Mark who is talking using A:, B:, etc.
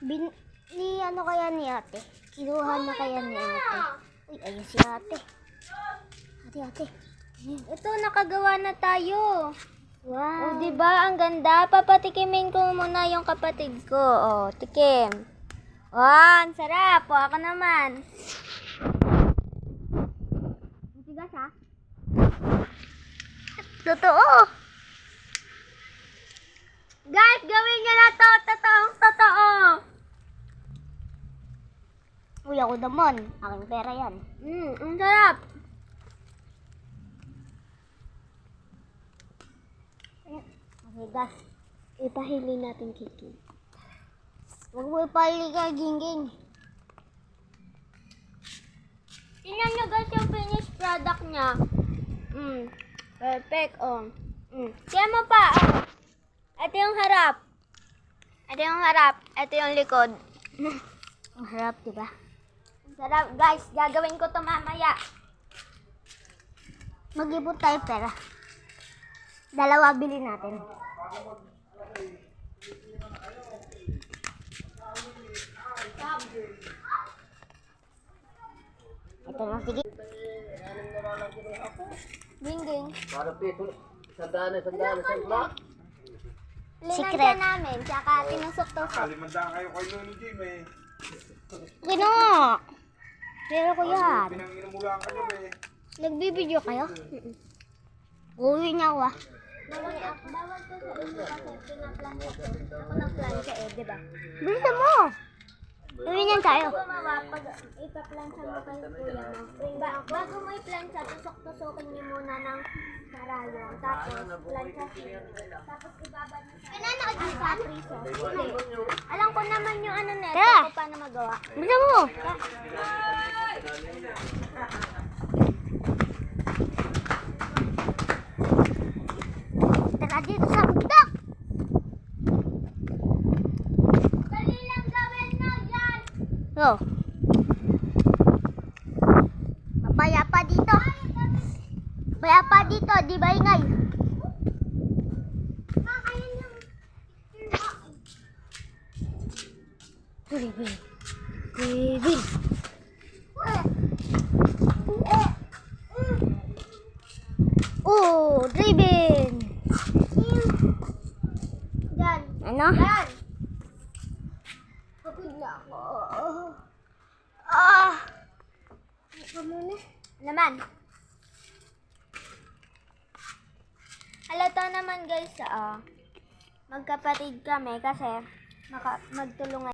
A: Ni ano kaya ni ate? Kinuha na kaya ni ate? Uy, ayun si ate. Ate.
B: Ito, nakagawa na tayo.
A: Wow.
B: O, diba? Ang ganda. Papatikimin ko muna yung kapatid ko. O, tikim. O, ang sarap. O, ako naman.
A: Matigas ha?
B: Totoo. Guys, gawin nyo na to. Totoo.
A: Uy, ako naman. Aking pera yan.
B: Ang sarap.
A: Matigas.
B: Ipahili natin Kiki.
A: Huwag mo ipali ka, Gingging.
B: Tingnan nyo guys yung finished product niya. Perfect. Oh. Kaya mo pa. Oh. Ito yung harap. Ito yung likod.
A: Ang harap, diba?
B: Sarap guys. Gagawin ko to mamaya.
A: Mag-ipon tayo pera. Dalawa bili natin. Ito na, sige.
B: Gingging.
C: Para pito, sandaan.
A: Secret.
B: Linagyan namin. Tsaka tinusok-tusok.
D: Limandaan kayo kay Lolo Jim eh.
A: Kino! Pero ko yan.
D: Pinanginom mo lang kayo eh.
A: Nagbibideo kayo? Uwi niya ako ah.
B: Bawal to sa inyo kasi pinaplansya ko. Ako nagplansya diba?
A: Bilisan mo! Uwi niyan tayo.
B: Gumawa pag ipaplansya mo kay kuya mo. Bago mo iplansya, tusok-tusokin niyo muna ng karayong. Tapos plansya. Tapos ibabad mo sa priso. Hindi. Alam ko naman yung ano neto
A: Tara.
B: kung paano magawa.
A: Bilisan mo! Tara dito sa bundok!
B: Dali lang gawin mo yan!
A: Oh. Mapayapa dito. Mapayapa dito, di ba ingay? Baby. Oh, driven.
B: Yan.
A: Ano?
B: Yan.
A: Pagod na ako.
B: Naman. Halata naman guys, magkapatid kami kasi magtulungan